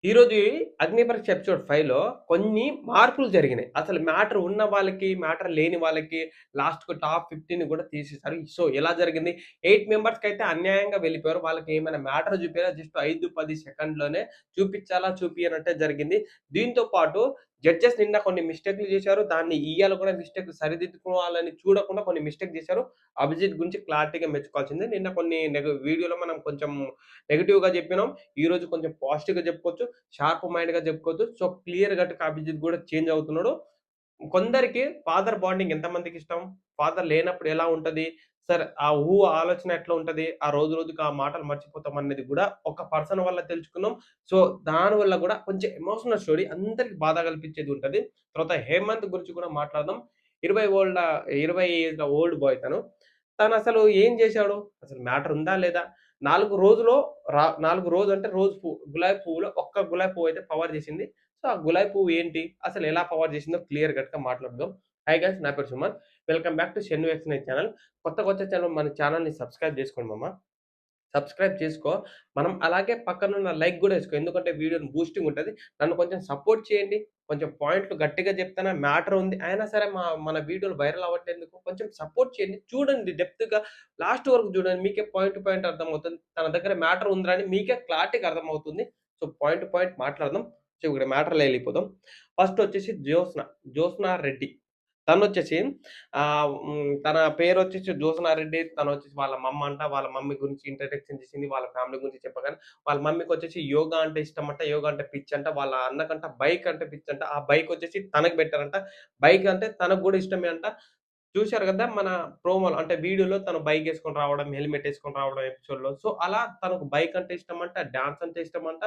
ఈరోజు 'అగ్నిపరీక్ష' ఎపిసోడ్ 5లో కొన్ని మార్పులు జరిగినాయి. అసలు మ్యాటర్ ఉన్న వాళ్ళకి, మ్యాటర్ లేని వాళ్ళకి లాస్ట్‌కు టాప్ 15 కూడా తీసేసారు. సో, ఎలా జరిగింది? 8 మెంబర్స్‌కైతే అన్యాయంగా వెళ్ళిపోయారు. వాళ్ళకి ఏమైనా మ్యాటర్ చూపియాలా జస్ట్ 5, 10 సెకండ్‌లోనే చూపిచ్చాలా, చూపియనట్టే జరిగింది. దీంతో పాటు జడ్జెస్ నిన్న కొన్ని మిస్టేక్‌లు చేశారు. దాన్ని ఇయ్యాల కూడా మిస్టేక్‌లు సరిదిద్దుకోవాలని చూడకుండా కొన్ని మిస్టేక్ చేశారు. అభిజిత్ గురించి క్లారిటీగా మెచ్చుకోవాల్సిందే. నిన్న కొన్ని వీడియోలో మనం కొంచెం నెగెటివ్‌గా చెప్పినాం. ఈరోజు కొంచెం పాజిటివ్‌గా చెప్పుకోవచ్చు. షార్ప్ మైండ్‌గా చెప్పుకోవచ్చు. సో, క్లియర్ కట్‌గా అభిజిత్ గూడా చేంజ్ అవుతున్నాడు. కొందరికి ఫాదర్ బాండింగ్ ఎంతమందికిష్టం? ఫాదర్ లేనప్పుడు ఎలా ఉంటది? సరే ఆ ఆలోచన ఎట్లా ఉంటది? ఆ రోజు రోజుకి ఆ మాటలు మర్చిపోతాం అనేది గూడా ఒక పర్సన్ వల్ల తెలుసుకున్నాం. సో, దానివల్ల గూడా కొంచెం ఎమోషనల్ స్టోరీ అందరికి బాధ కలిపించేది ఉంటది. తర్వాత హేమంత్ గురించి కూడా మాట్లాడదాం. 20 ఓల్డ 20 ఏజ్‌ల ఓల్డ్ బాయ్ తను. తనసలు ఏం జేశాడు? అసలు మ్యాటర్ ఉందా? లేదా? 4 రోజులో 4 రోజు అంటే రోజు గులాబీ పువ్వులో ఒక్క గులాబీ పువ్వయితే పవర్ జేసింది. సో, ఆ గులాబీ పువ్వు ఏంటి? అసలు ఎలా పవర్ జేసిందో క్లియర్ కట్‌గా మాట్లాడదాం. హాయ్ గైస్ నా పేరు Suman. Welcome back to Shannu X nine channel. కొత్తగొచ్చే ఛానల్ మన ఛానల్‌ని సబ్స్క్రైబ్ జేసుకోండి మామ. సబ్స్క్రైబ్ చేసుకో. మనం అలాగే పక్కనున్న లైక్ గూడా ఏసుకో. ఎందుకంటే వీడియోని బూస్టింగ్ ఉంటది. నన్ను కొంచెం సపోర్ట్ చేయండి. కొంచెం పాయింట్లు గట్టిగా చెప్తాను. మ్యాటర్ ఉంది. అయినా సరే మన వీడియోలు వైరల్ అవ్వట్లేదుకు కొంచెం సపోర్ట్ చేయండి. చూడండి డెప్త్‌గా లాస్ట్ వరకు చూడండి. మీకే పాయింట్ టు పాయింట్ అర్థమవుతుంది. తన దగ్గర మ్యాటర్ ఉందిరా అని మీకే క్లారిటీగా అర్థమవుతుంది. సో, పాయింట్ టు పాయింట్ మాట్లాడదాం. సో, ఇక్కడ మ్యాటర్‌లో ఎళ్ళిపోదాం. ఫస్ట్ వచ్చేసి జ్యోత్స్న రెడ్డి. తనొచ్చేసి తన పేరొచ్చేసి జ్యోత్స్నారెడ్డి. తనొచ్చేసి వాళ్ళ మమ్మంట. వాళ్ళ మమ్మీ గురించి ఇంట్రడక్షన్ చేసింది. వాళ్ళ ఫ్యామిలీ గురించి చెప్పగానే, వాళ్ళ మమ్మీకొచ్చేసి యోగా అంటే ఇష్టమంట. యోగా అంటే పిచ్చంట. వాళ్ళ అన్నకంట బైక్ అంటే పిచ్చంట. ఆ బైకొచ్చేసి తనకి పెట్టారంట. బైక్ అంటే తనకు గూడా ఇష్టమే అంట. చూసారు గదా! మన ప్రోమోలో అంటే వీడియోలో తను బైకేసుకొని రావడం, హెల్మెట్ ఏసుకొని రావడం ఎపిసోడ్‌లో. సో, అలా తనకు బైక్ అంటే ఇష్టమంట, డాన్స్ అంటే ఇష్టమంట.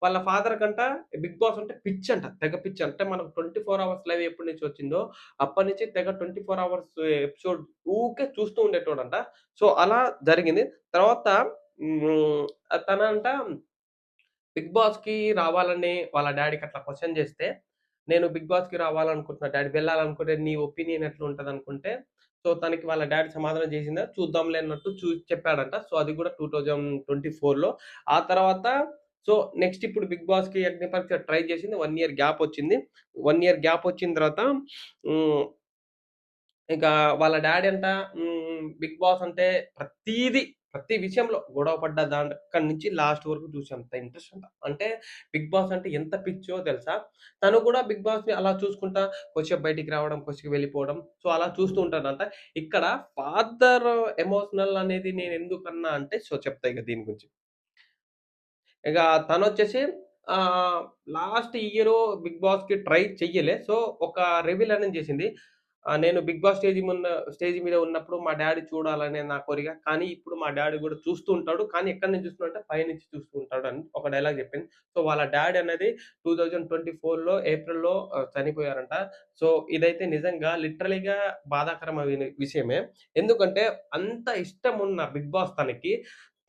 వాళ్ళ ఫాదర్ కంట 'బిగ్ బాస్' అంటే పిచ్చంట. తెగ పిచ్చి. అంటే మనకు 24 అవర్స్ లైవ్ ఎప్పటి నుంచి వచ్చిందో, అప్పటినుంచి తెగ 24 అవర్స్ ఎపిసోడ్ ఊకే చూస్తూ ఉండేటోడంట. సో, అలా జరిగింది. తర్వాత హ్మ్. తనంట 'బిగ్ బాస్‌కి' రావాలని వాళ్ళ డ్యాడీకి అట్లా క్వెషన్ చేస్తే, "నేను 'బిగ్ బాస్‌కి' రావాలనుకుంటున్నా డ్యాడీ. వెళ్ళాలనుకుంటే నీ ఒపీనియన్ ఎట్లుంటదనుకుంటే" సో, తనకి వాళ్ళ డ్యాడీ సమాధానం చేసిందా, చూద్దాంలే అన్నట్టు చెప్పాడంట. సో, అది కూడా 2024లో. ఆ తర్వాత సో, నెక్స్ట్ ఇప్పుడు 'బిగ్ బాస్‌కి' అగ్ని పరీక్ష ట్రై చేసింది. 1 ఇయర్ గ్యాప్ వచ్చింది. 1 ఇయర్ గ్యాప్ వచ్చిన తర్వాత హ్మ్. ఇక వాళ్ళ డ్యాడీ అంట 'బిగ్ బాస్' అంటే ప్రతీది, ప్రతి విషయంలో గొడవ పడ్డ అక్కడి నుంచి లాస్ట్ వరకు చూసేంత ఇంట్రెస్ట్ అంట. అంటే 'బిగ్ బాస్' అంటే ఎంత పిచ్చో తెలుసా? తను కూడా 'బిగ్ బాస్‌ని' అలా చూసుకుంటా కొద్దిసేపు బయటికి రావడం, కొద్దిసేపు వెళ్ళిపోవడం. సో, అలా చూస్తూ ఉంటాడంట. ఇక్కడ ఫాదర్ ఎమోషనల్ అనేది నేనెందుకన్నా అంటే సో, చెప్తా ఇక దీని గురించి. ఇక తనొచ్చేసి ఆహ్, లాస్ట్ ఇయరు 'బిగ్ బాస్‌కి' ట్రై చెయ్యలే. సో, ఒక రివీల్ అనేది చేసింది. నేను 'బిగ్ బాస్' స్టేజ్ మీద ఉన్నప్పుడు మా డ్యాడీ చూడాలనే నా కోరిక. కానీ ఇప్పుడు మా డ్యాడీ గూడా చూస్తూ ఉంటాడు. కానీ ఎక్కడి నుంచి చూస్తున్నాడంటే పైనుంచి చూస్తూ ఉంటాడని ఒక డైలాగ్ చెప్పింది. సో, వాళ్ళ డ్యాడీ అనేది 2024లో ఏప్రిల్‌లో చనిపోయారంట. సో, ఇదైతే నిజంగా లిటరల్‌గా బాధాకరమైన విషయమే. ఎందుకంటే అంత ఇష్టమున్న 'బిగ్ బాస్' తనకి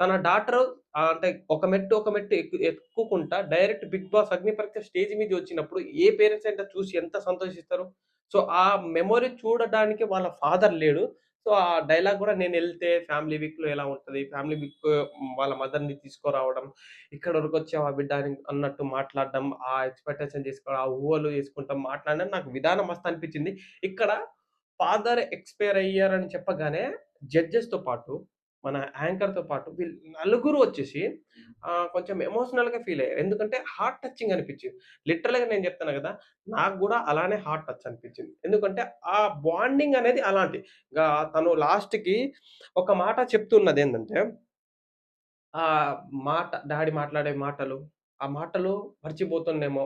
తన డాటరు అంటే ఒక మెట్టు, ఒక మెట్టు ఎక్కుకుంటా డైరెక్ట్ 'బిగ్ బాస్' అగ్ని పరీక్ష స్టేజ్ మీదొచ్చినప్పుడు ఏ పేరెంట్స్ అయినా చూసి ఎంత సంతోషిస్తారు? సో, ఆ మెమోరీ చూడడానికి వాళ్ళ ఫాదర్ లేడు. సో, ఆ డైలాగ్ గూడా నేనెళ్తే ఫ్యామిలీ వీక్‌లో ఎలా ఉంటది? ఫ్యామిలీ వీక్ వాళ్ళ మదర్‌ని తీసుకురావడం, ఇక్కడి వరకొచ్చావా బిడ్డ అని అన్నట్టు మాట్లాడడం, ఆ ఎక్స్‌పెక్టేషన్ చేసుకోవడం, ఆ ఊహలు చేసుకుంటా మాట్లాడడం నాకు విధానం మస్తు అనిపించింది. ఇక్కడ ఫాదర్ ఎక్స్‌పైర్ అయ్యారని చెప్పగానే జడ్జెస్‌తో పాటు, మన యాంకర్‌తో పాటు వీళ్ళు నలుగురు వచ్చేసి కొంచెం ఎమోషనల్‌గా ఫీల్ అయ్యారు. ఎందుకంటే హార్ట్ టచింగ్ అనిపించింది. లిటరల్‌గా నేను చెప్తున్నా గదా! నాకు గూడా అలానే హార్ట్ టచ్ అనిపించింది. ఎందుకంటే ఆ బాండింగ్ అనేది అలాంటి. తను లాస్ట్‌కి ఒక మాట చెప్తున్నదేందంటే ఆహ్, డ్యాడీ మాట్లాడే మాటలు, ఆ మాటలు మర్చిపోతానేమో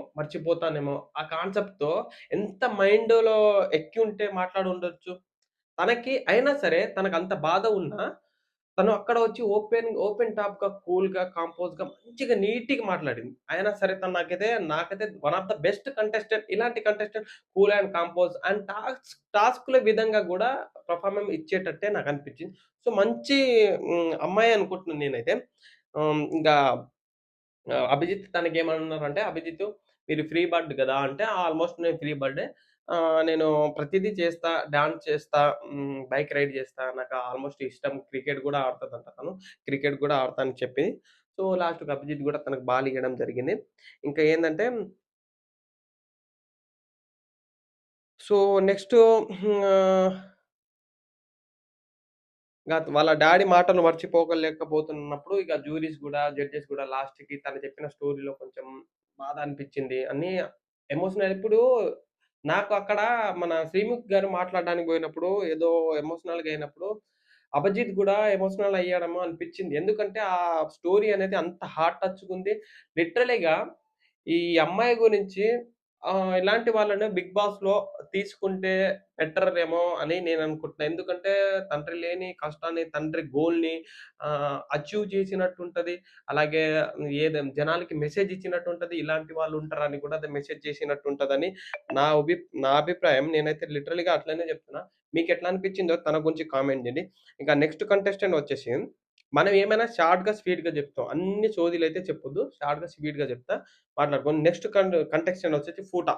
ఆ కాన్సెప్ట్‌తో ఎంత మైండ్‌లో ఎక్కి ఉంటే మాట్లాడుండొచ్చు. తనకి అయినా సరే తనకంత బాధ ఉన్నా, తను అక్కడ వచ్చి ఓపెన్ టాప్‌గా, కూల్‌గా, కంపోజ్‌గా మంచిగా నీట్‌గా మాట్లాడింది. అయినా సరే తను నాకైతే one of the best contestant. ఇలాంటి contestant cool and compose and టాస్క్‌ల విధంగా గూడా పెర్ఫార్మెన్స్ ఇచ్చేటట్టే నాకనిపించింది. సో, మంచి అమ్మాయే అనుకుంటున్నాను నేనైతే. ఇంకా అభిజిత్ తనకేమన్నారంటే, "అభిజిత్ మీరు ఫ్రీ బర్డ్ గదా!" అంటే, ఆల్‌మోస్ట్ నేను ఫ్రీ బర్డే. నేను ప్రతీదీ చేస్తా, డాన్స్ చేస్తా, బైక్ రైడ్ చేస్తా. నాకు ఆల్‌మోస్ట్ ఇష్టం. క్రికెట్ గూడా ఆడతదంట తను. క్రికెట్ గూడా ఆడతా అని చెప్పింది. సో, లాస్ట్‌కి అభిజిత్ గూడా తనకు బాలియ్యడం జరిగింది. ఇంకా ఏందంటే సో, నెక్స్టు ఆహ్, వాళ్ళ డ్యాడీ మాటలు మర్చిపోలేకపోతున్నప్పుడు ఇక జ్యూరీస్ గూడా, జడ్జెస్ గూడా లాస్ట్‌కి తను చెప్పిన స్టోరీలో కొంచెం బాధ అనిపిచ్చింది. అన్నీ ఎమోషనల్ ఇప్పుడు నాకు అక్కడ మన శ్రీముఖి గారు మాట్లాడడానికి బోయినప్పుడు ఏదో ఎమోషనల్‌గా అయినప్పుడు అభిజిత్ గూడా ఎమోషనల్ అయ్యాడేమో అనిపిచ్చింది. ఎందుకంటే ఆ స్టోరీ అనేది అంత హార్ట్ టచ్‌గుంది. లిటరల్లీగా ఈ అమ్మాయి గురించి ఇలాంటి వాళ్ళని 'బిగ్ బాస్‌లో' తీసుకుంటే బెటరేమో అని నేననుకుంటున్నా. ఎందుకంటే తండ్రి లేని కష్టాన్ని, తండ్రి గోల్‌ని అచీవ్ చేసినట్టుంటది. అలాగే జనాలకి మెసేజ్ ఇచ్చినట్టుంటది. ఇలాంటి వాళ్ళు ఉంటారని కూడా అది మెసేజ్ చేసినట్టుంటదని నా నా అభిప్రాయం. నేనైతే లిటరల్‌గా అట్లనే చెప్తున్నా. మీకెట్లా అనిపించిందో తన గురించి కామెంట్ చేయండి. ఇంకా నెక్స్ట్ కంటెస్టెంట్ వచ్చేసి మనం ఏమైనా షార్ట్‌గా, స్వీట్‌గా చెప్తాం. అన్ని సోదిలైతే చెప్పొద్దు. షార్ట్‌గా, స్వీట్‌గా చెప్తా. మాట్లాడుకోండి. నెక్స్ట్ కంటెస్టెంట్ వచ్చేసి ఫూటా.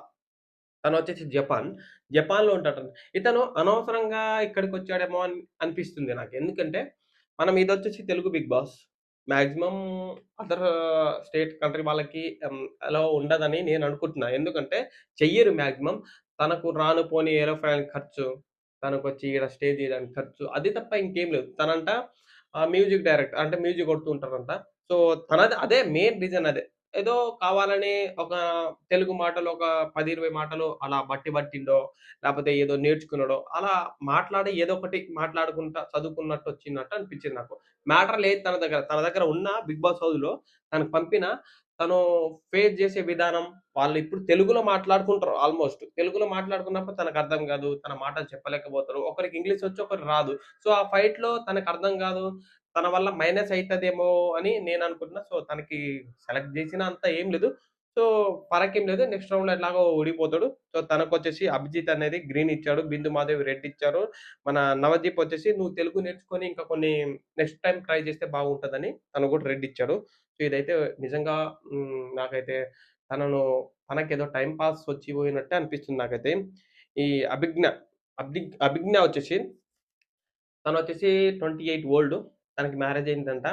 తనొచ్చేసి జపాన్. జపాన్‌లో ఉంటాడంట. ఇతను అనవసరంగా ఇక్కడికొచ్చాడేమో అనిపిస్తుంది నాకు. ఎందుకంటే, మనం ఇదొచ్చేసి Telugu big boss. Maximum other state country వాళ్ళకి అలో ఉండదని నేననుకుంటున్నా. ఎందుకంటే, చెయ్యరు మాక్సిమం. తనకు రాను పోని ఏరోప్లేన్ ఖర్చు, తనకొచ్చి ఈడ స్టే జేయడానికి ఖర్చు, అది తప్ప ఇంకేం లేదు. తనంట మ్యూజిక్ డైరెక్టర్. అంటే మ్యూజిక్ కొడుతూ ఉంటారంట. సో, తనది అదే మెయిన్ రీజన్ అదే. ఏదో కావాలని ఒక తెలుగు మాటలు ఒక 10, 20 మాటలు అలా బట్టి పట్టిండో, లేపోతే ఏదో నేర్చుకున్నాడో, అలా మాట్లాడి ఏదో ఒకటి మాట్లాడుకుంటా చదువుకున్నట్టొచ్చిందట్టు అనిపించింది నాకు. మ్యాటర్ లేదు తన దగ్గర. తన దగ్గర ఉన్న 'బిగ్ బాస్' హౌస్‌లో తనకు పంపిన తను ఫేస్ చేసే విధానం, వాళ్ళిప్పుడు తెలుగులో మాట్లాడుకుంటారు ఆల్‌మోస్ట్. తెలుగులో మాట్లాడుకున్నప్పుడు తనకర్థం కాదు. తన మాటలు చెప్పలేకపోతారు. ఒకరికి ఇంగ్లీష్ వచ్చు, ఒకరికి రాదు. సో, ఆ ఫైట్‌లో తనకర్థం కాదు. తన వల్ల మైనస్ అయితదేమో అని నేననుకుంటున్నా. సో, తనకి సెలెక్ట్ జేసినా అంత ఏం లేదు. సో, ఫరకేం లేదు. నెక్స్ట్ రౌండ్‌లో ఎట్లాగో ఓడిపోతాడు. సో, తనకొచ్చేసి అభిజిత్ అనేది గ్రీన్ ఇచ్చాడు. బిందు మాధవి రెడ్ ఇచ్చారు. మన నవదీప్ వచ్చేసి నువ్వు తెలుగు నేర్చుకొని ఇంకా కొన్ని నెక్స్ట్ టైమ్ ట్రై చేస్తే బాగుంటదని తను కూడా రెడ్ ఇచ్చాడు. సో, ఇదైతే నిజంగా నాకైతే తనను తనకేదో టైమ్ పాస్ వచ్చిపోయినట్టే అనిపిస్తుంది నాకైతే. ఈ అభిజ్ఞ అభిజ్ఞ వచ్చేసి తనొచ్చేసి 28 ఓల్డ్. తనకి మ్యారేజ్ అయిందంట.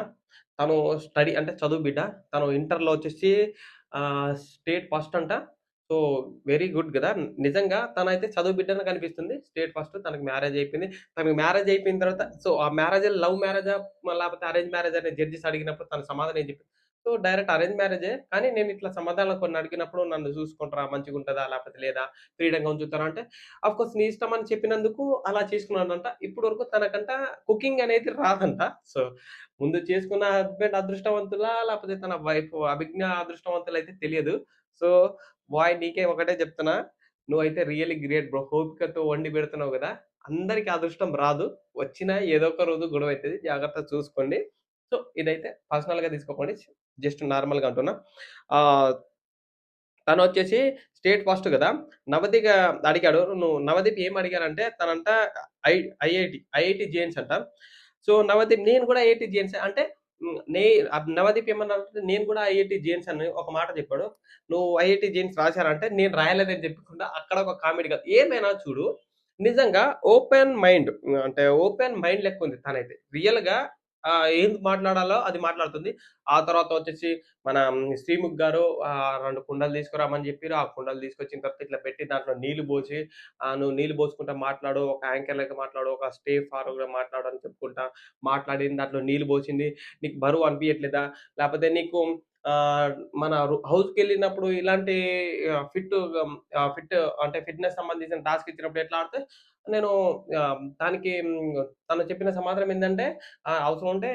తను స్టడీ అంటే చదువు బిడ్డ. తను ఇంటర్‌లో వచ్చేసి స్టేట్ ఫస్ట్ అంట. సో, వెరీ గుడ్ గదా! నిజంగా తనైతే చదువు బిడ్డనే కనిపిస్తుంది. స్టేట్ ఫస్ట్ తనకి మ్యారేజ్ అయిపోయింది. తనకి మ్యారేజ్ అయిపోయిన తర్వాత సో, ఆ మ్యారేజ్ లవ్ మ్యారేజా లేకపోతే అరేంజ్ మ్యారేజా అని జడ్జెస్ అడిగినప్పుడు తన సమాధానం ఏం చెప్పింది? సో, డైరెక్ట్ అరేంజ్ మ్యారేజే. కానీ నేను ఇట్లా సమాధానాలు కొన్ని అడిగినప్పుడు నన్ను చూసుకుంటారా? మంచిగుంటదా? లేకపోతే లేదా? ఫ్రీడమ్‌గా ఉంచుతారా? అంటే ఆఫ్‌కోర్స్ నీ ఇష్టం అని చెప్పినందుకు అలా చేసుకున్నాడంట. ఇప్పటి వరకు తనకంట కుకింగ్ అనేది రాదంట. సో, ముందు చేసుకున్న హస్బెండ్ అదృష్టవంతులా? లేకపోతే తన వైఫ్ అభిజ్ఞ అదృష్టవంతులైతే తెలియదు. సో, బాయ్ నీకే ఒకటే చెప్తున్నా. నువ్వైతే రియల్లీ గ్రేట్ బ్రో. ఓపికతో వండి పెడుతున్నావు గదా! అందరికి అదృష్టం రాదు. వచ్చినా ఏదో ఒక రోజు గొడవైతది. జాగ్రత్తగా చూసుకోండి. సో, ఇదైతే పర్సనల్‌గా తీసుకోకండి. జస్ట్ నార్మల్‌గా అంటున్నా. ఆహ్ తనొచ్చేసి స్టేట్ ఫస్ట్ గదా! నవదీప్ అడిగాడు. నవదీప్ ఏం అడిగారంటే తనంట ఐ ఐఐటీ జేఎన్స్ అంట. సో, నవదీప్ నేను గూడా ఐఐటీ జేఎన్సే అంటే హ్మ్. నవదీప్ ఏమన్నాడంటే నేను కూడా ఐఐటీ జేఎన్స్ అని ఒక మాట చెప్పాడు. "నువ్వు ఐఐటీ జేఎన్స్ రాసారా?" అంటే నేను రాయలేదని చెప్పకుండా అక్కడ ఒక కామెడీగా ఏమైనా చూడు నిజంగా ఓపెన్ మైండ్ అంటే ఓపెన్ మైండ్ లెక్కుంది తనైతే. రియల్‌గా ఏది మాట్లాడాలో అది మాట్లాడుతుంది. ఆ తర్వాత వచ్చేసి మన శ్రీముఖ్ గారు 2 కుండలు తీసుకురామని చెప్పిర్రు. ఆ కుండలు తీసుకొచ్చిన తర్వాత ఇట్లా పెట్టి దాంట్లో నీళ్లు పోసి నువ్వు నీళ్లు పోసుకుంటా మాట్లాడు. ఒక యాంకర్ లెక్క మాట్లాడు. ఒక స్టే ఫార్వర్డ్‌గా మాట్లాడు అని చెప్పుకుంటా మాట్లాడింది. దాంట్లో నీళ్లు పోసింది. నీకు బరువు అనిపియట్లేదా? లేపోతే నీకు ఆహ్, మన హౌస్‌కెళ్ళినప్పుడు ఇలాంటి ఫిట్ అంటే ఫిట్‌నెస్ సంబంధించిన టాస్క్ ఇచ్చినప్పుడు ఎట్లా ఆడితే నేను దానికి తను చెప్పిన సమాధానం ఏందంటే అవసరం ఉంటే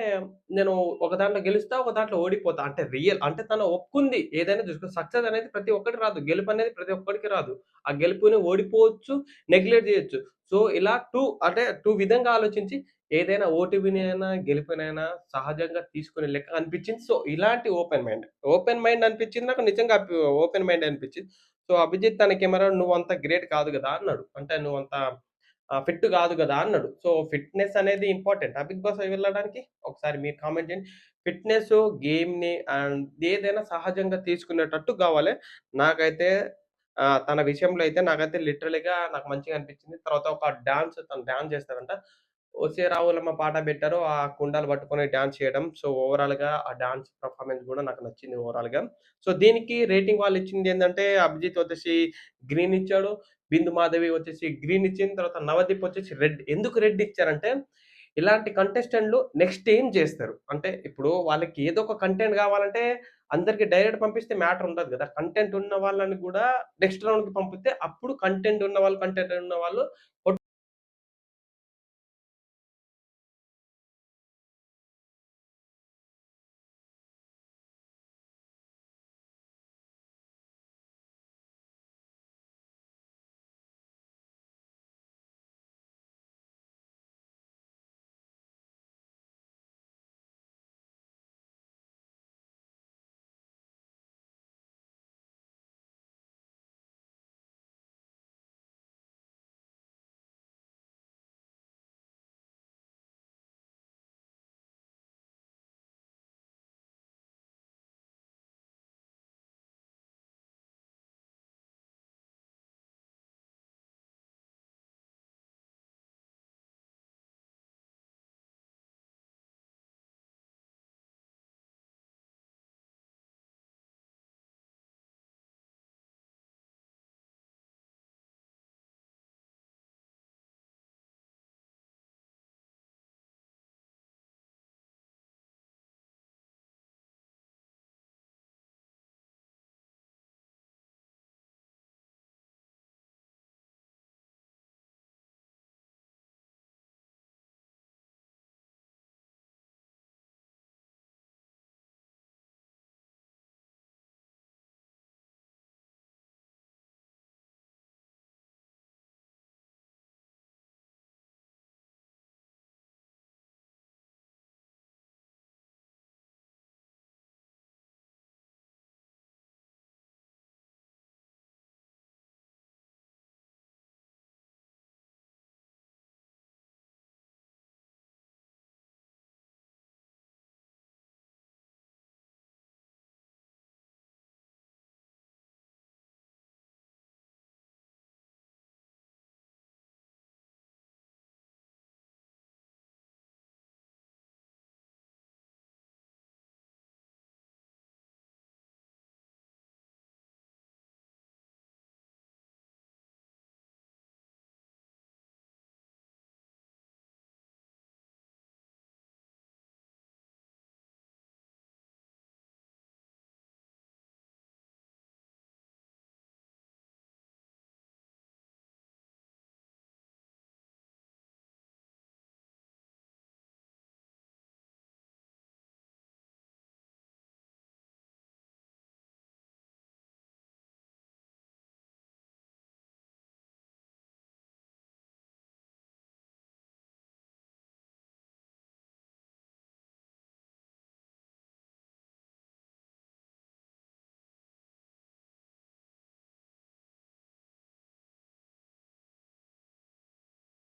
నేను ఒక దాంట్లో గెలుస్తా, ఒక దాంట్లో ఓడిపోతా. అంటే అంటే తను ఒప్పుకుంది. ఏదైనా చూసుకో సక్సెస్ అనేది ప్రతి ఒక్కరికి రాదు. గెలుపనేది ప్రతి ఒక్కరికి రాదు. ఆ గెలుపుని ఓడిపోవచ్చు, నెగ్లెక్ట్ జేయొచ్చు. సో, ఇలా 2 విధంగా ఆలోచించి ఏదైనా ఓటమినైనా, గెలుపునైనా సహజంగా తీసుకునే లెక్క అనిపించింది. సో, ఇలాంటి ఓపెన్ మైండ్. ఓపెన్ మైండ్ అనిపించింది నాకు నిజంగా ఓపెన్ మైండే అనిపించింది. సో, అభిజిత్ తనకేమన్నాడు "నువ్వంత గ్రేట్ కాదు గదా!" అన్నాడు. అంటే "నువ్వంత ఫిట్ గాదు గదా!" అన్నాడు. సో, ఫిట్‌నెస్ అనేది ఇంపార్టెంట్. ఆ 'బిగ్ బాస్' వెళ్ళడానికి ఒకసారి మీరు కామెంట్ చేయండి. ఫిట్‌నెస్సు, గేమ్‌ని ఏదైనా సహజంగా తీసుకునేటట్టు గావాలి. నాకైతే తన విషయంలో అయితే నాకైతే లిటరల్‌గా నాకు మంచిగా అనిపించింది. తర్వాత ఒక తను డాన్స్ చేస్తాడంట. 'ఒసే రావులమ్మ' పాట పెట్టారు. ఆ కుండలు పట్టుకొని డాన్స్ చేయడం. సో, ఓవరాల్‌గా ఆ డాన్స్ పెర్ఫార్మన్స్ గూడా నాకు నచ్చింది ఓవరాల్‌గా. సో, దీనికి రేటింగ్ వాళ్ళిచ్చిందేందంటే, అభిజిత్ వచ్చేసి గ్రీన్ ఇచ్చాడు. బిందు మాధవి వచ్చేసి గ్రీన్ ఇచ్చింది. తర్వాత నవదీప్ వచ్చేసి రెడ్. ఎందుకు రెడ్ ఇచ్చారంటే, ఇలాంటి కంటెస్టెంట్‌లు నెక్స్ట్ ఏం జేస్తారు? అంటే ఇప్పుడు వాళ్ళకి ఏదో ఒక కంటెంట్ గావాలంటే అందరికి డైరెక్ట్ పంపిస్తే మ్యాటర్ ఉండదు గదా! కంటెంట్ ఉన్న వాళ్ళని గూడా నెక్స్ట్ రౌండ్‌కి పంపితే అప్పుడు కంటెంట్ ఉన్నవాళ్ళు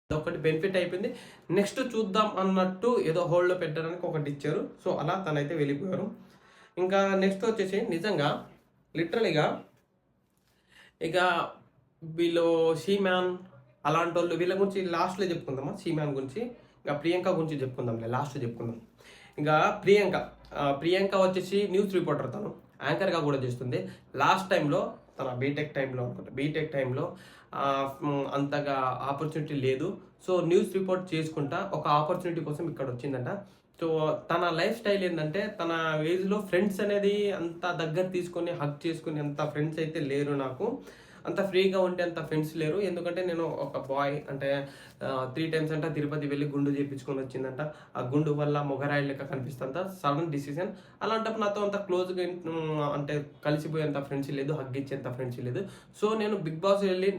అదొకటి బెనిఫిట్ అయిపోయింది. నెక్స్ట్ చూద్దాం అన్నట్టు ఏదో హోల్డ్‌లో పెట్టడానికి ఒకటిచ్చారు. సో, అలా తనైతే వెళ్ళిపోయారు. ఇంకా నెక్స్ట్ వచ్చేసి నిజంగా లిటరల్‌గా ఇక వీళ్ళు 'షీమాన్' అలాంటోళ్ళు వీళ్ళ గురించి లాస్ట్‌లో చెప్పుకుందామా 'షీమాన్' గురించి. ఇక 'ప్రియాంక' గురించి చెప్పుకుందాంలే లాస్ట్‌లో చెప్పుకుందాం. ఇంకా 'ప్రియాంక' వచ్చేసి న్యూస్ రిపోర్టర్ తను. యాంకర్‌గా కూడా చేస్తుంది. లాస్ట్ టైమ్‌లో తన బీటెక్ టైమ్‌లో అనుకుంటా. బీటెక్ టైమ్‌లో అంతగా ఆపర్చునిటీ లేదు. సో, న్యూస్ రిపోర్ట్ చేసుకుంటా ఒక ఆపర్చునిటీ కోసం ఇక్కడొచ్చిందంట. సో, తన లైఫ్ స్టైల్ ఏందంటే తన ఏజ్‌లో ఫ్రెండ్స్ అనేది అంత దగ్గర తీసుకొని హగ్ చేసుకునే అంత ఫ్రెండ్స్ అయితే లేరు నాకు. అంత ఫ్రీగా ఉండేంత ఫ్రెండ్స్ లేరు. ఎందుకంటే నేను ఒక బాయ్ అంటే 3 టైమ్స్ అంట తిరుపతి వెళ్లి గుండు చేపించుకొని వచ్చిందంట. ఆ గుండు వల్ల మొగరాయి లెక్క కనిపిస్తంట. Sudden decision. అలాంటప్పుడు నాతో అంత క్లోజ్‌గా అంటే కలిసిపోయేంత ఫ్రెండ్షిప్ లేదు. హగ్ ఇచ్చేంత ఫ్రెండ్షిప్ లేదు. సో, నేను బిగ్ బాస్ వెళ్లి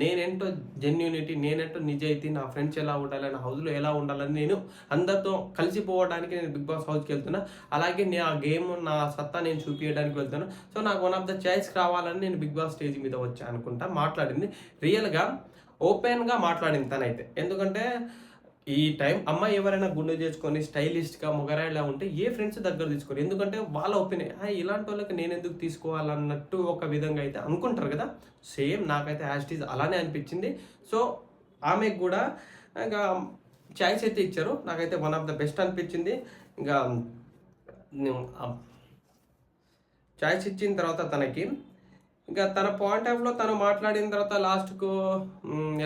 నేనేంటో జెన్యూనిటీ, నేనేంటో నిజాయితీ, నా ఫ్రెండ్స్ ఎలా ఉండాలి, నా హౌస్‌లో ఎలా ఉండాలని నేను అందరితో కలిసిపోవడానికి నేను బిగ్ బాస్ హౌస్‌కెళ్తున్నా. అలాగే ఆ గేమ్ నా సత్తా నేను చూపియడానికి వెళ్తున్నా. సో, నాకు వన్ ఆఫ్ ద చాయిస్ రావాలని నేను బిగ్ బాస్ స్టేజ్ మీద వచ్చా అనుకుంటా. మాట్లాడింది. రియల్‌గా ఓపెన్‌గా మాట్లాడింది తనైతే. ఎందుకంటే ఈ టైం అమ్మాయి ఎవరైనా గుండు చేసుకొని స్టైలిష్‌గా మొగరాయిలా ఉంటే ఏ ఫ్రెండ్స్ దగ్గర తీసుకోరు. ఎందుకంటే వాళ్ళ ఒపీనియన్. ఇలాంటోళ్ళకి నేనెందుకు తీసుకోవాలన్నట్టు ఒక విధంగా అయితే అనుకుంటారు కదా! సేమ్ నాకైతే యాజ్ ఇట్ ఈజ్ అలానే అనిపించింది. సో, ఆమెకు గూడా ఇంగా చాయిస్ అయితే ఇచ్చారు. నాకైతే వన్ ఆఫ్ ద బెస్ట్ అనిపించింది. ఇంకా చాయిస్ ఇచ్చిన తర్వాత తనకి ఇంకా తన పాయింట్ ఆఫ్‌లో తను మాట్లాడిన తర్వాత లాస్ట్‌కు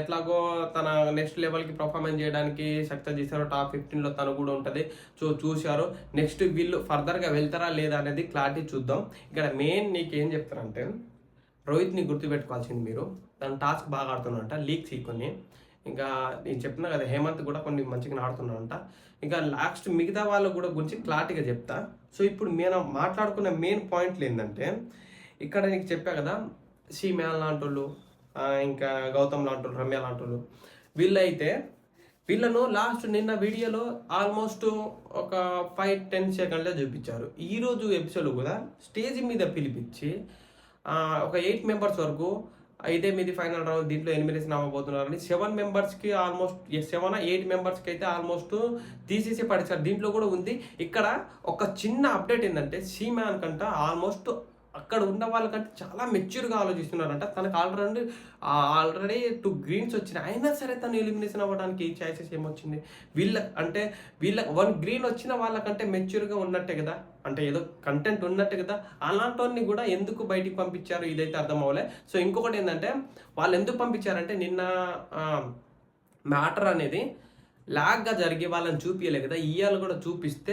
ఎట్లాగో తన నెక్స్ట్ లెవెల్‌కి పర్ఫార్మెన్స్ చేయడానికి సక్సెస్ చేశారు. టాప్ 15లో తను కూడా ఉంటది. సో, చూశారు. నెక్స్ట్ వీళ్ళు ఫర్దర్‌గా వెళ్తారా లేదా అనేది క్లారిటీ చూద్దాం. ఇక్కడ మెయిన్ నీకేం చెప్తారంటే రోహిత్‌ని గుర్తుపెట్టుకోవాల్సింది మీరు. తను టాస్క్ బాగా ఆడుతున్నాడంట. లీగ్స్ కొన్ని. ఇంకా నేను చెప్పినా కదా! హేమంత్ కూడా కొన్ని మంచిగానే ఆడుతున్నాడంట. ఇంకా లాస్ట్ మిగతా వాళ్ళ కూడా గురించి క్లారిటీగా చెప్తా. సో, ఇప్పుడు మనం మాట్లాడుకున్న మెయిన్ పాయింట్‌లేందంటే ఇక్కడ నీకు చెప్పా కదా! సీమ్యాన్ లాంటోళ్ళు, ఇంకా గౌతమ్ లాంటోళ్ళు, రమ్య లాంటోళ్ళు. వీళ్ళైతే వీళ్ళను లాస్ట్ నిన్న వీడియోలో ఆల్మోస్ట్ ఒక 5, 10 సెకండ్‌లో చూపించారు. ఈరోజు ఎపిసోడ్ కూడా స్టేజ్ మీద పిలిపించి ఒక 8 మెంబర్స్ వరకు ఇదే మీది ఫైనల్ రౌండ్ దీంట్లో ఎలిమినేషన్ అవ్వబోతున్నారని 7 మెంబర్స్‌కి ఆల్మోస్ట్ 7, 8 మెంబర్స్‌కి అయితే ఆల్మోస్ట్ తీసేసి పడేసారు. దీంట్లో కూడా ఉంది. ఇక్కడ ఒక చిన్న అప్డేట్ ఏంటంటే సీమ్యాన్ కంట ఆల్మోస్ట్ అక్కడ ఉన్న వాళ్ళకంటే చాలా మెచ్యూర్‌గా ఆలోచిస్తున్నారంట. తనకు ఆల్రెడీ 2 గ్రీన్స్ వచ్చినాయి. అయినా సరే తను ఎలిమినేషన్ అవ్వడానికి చాయిసెస్ ఏమొచ్చింది? వీళ్ళ 1 గ్రీన్ వచ్చిన వాళ్ళకంటే మెచ్యూర్‌గా ఉన్నట్టే కదా! అంటే ఏదో కంటెంట్ ఉన్నట్టే కదా! అలాంటోన్ని కూడా ఎందుకు బయటికి పంపించారు? ఇదైతే అర్థం అవ్వలే. సో, ఇంకొకటి ఏందంటే వాళ్ళు ఎందుకు పంపించారంటే నిన్న మ్యాటర్ అనేది లాగ్‌గా జరిగి వాళ్ళని చూపియలే కదా! ఇయ్యాల కూడా చూపిస్తే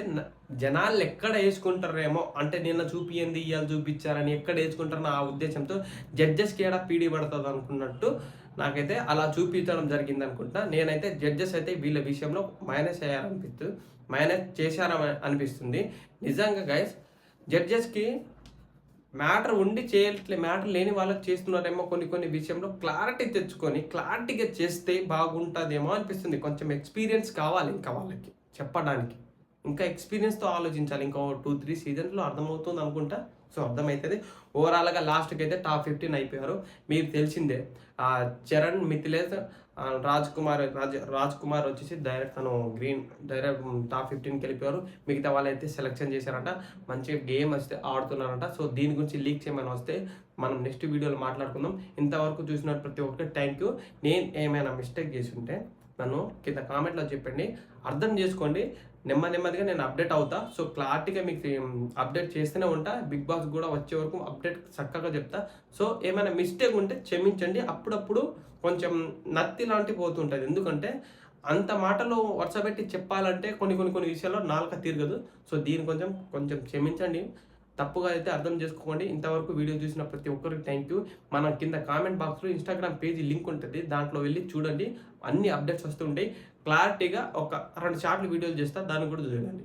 జనాలు ఎక్కడ యేసుకుంటారేమో అంటే నిన్న చూపియంది ఇయ్యాల చూపిచ్చారని ఎక్కడ యేసుకుంటారని ఆ ఉద్దేశంతో జడ్జెస్‌కి ఏడ పీడీ పడతది అనుకున్నట్టు నాకైతే అలా చూపించడం జరిగిందనుకుంటా. నేనైతే జడ్జెస్ అయితే వీళ్ళ విషయంలో మైనస్ చేశారని అనిపిస్తుంది. నిజంగా గైస్ జడ్జెస్‌కి మ్యాటర్ ఉండి మ్యాటర్ లేని వాళ్ళకి చేస్తున్నారేమో కొన్ని విషయంలో క్లారిటీ తెచ్చుకొని క్లారిటీగా చేస్తే బాగుంటుందేమో అనిపిస్తుంది. కొంచెం ఎక్స్పీరియన్స్ కావాలి ఇంకా వాళ్ళకి చెప్పడానికి. ఇంకా ఎక్స్పీరియన్స్‌తో ఆలోచించాలి. ఇంకో 2, 3 సీజన్స్‌లో అర్థమవుతుంది అనుకుంటా. సో, అర్థమైతది. ఓవరాల్‌గా లాస్ట్‌కి అయితే టాప్ 15 అయిపోయారు. మీకు తెలిసిందే చరణ్, మిథిలేష్, రాజ్ కుమార్ వచ్చేసి డైరెక్ట్ టాప్ 15కి వెళ్ళిపోయారు. మిగతా వాళ్ళైతే సెలెక్షన్ చేశారంట. మంచిగా గేమ్ వస్తే ఆడుతున్నారంట. సో, దీని గురించి లీక్స్ ఏమైనా వస్తే మనం నెక్స్ట్ వీడియోలో మాట్లాడుకుందాం. ఇంతవరకు చూసిన ప్రతి ఒక్కరికి థ్యాంక్ యూ. నేను ఏమైనా మిస్టేక్ చేసి ఉంటే నన్ను కింద కామెంట్లో చెప్పండి. అర్థం చేసుకోండి. నెమ్మదిగా నేను అప్డేట్ అవుతా. సో, క్లారిటీగా మీకు అప్డేట్ చేస్తూనే ఉంటా. బిగ్ బాస్ కూడా వచ్చే వరకు అప్డేట్ చక్కగా చెప్తా. సో, ఏమైనా మిస్టేక్ ఉంటే క్షమించండి. అప్పుడప్పుడు కొంచెం నత్తి లాంటివి పోతుంటుంది. ఎందుకంటే అంత మాటలు వరుసపెట్టి చెప్పాలంటే కొన్ని విషయాల్లో నాలుక తిరగదు. సో, దీన్ని కొంచెం క్షమించండి. తప్పుగా అయితే అర్థం చేసుకోండి. ఇంతవరకు వీడియో చూసిన ప్రతి ఒక్కరికి థ్యాంక్ యూ. మన కింద కామెంట్ బాక్స్‌లో ఇన్‌స్టాగ్రామ్ పేజీ లింక్ ఉంటుంది. దాంట్లో వెళ్ళి చూడండి. అన్ని అప్డేట్స్ వస్తుంటాయి. క్లారిటీగా ఒక 2 షార్ట్‌లు వీడియోలు చేస్తా. దాన్ని కూడా చూడండి.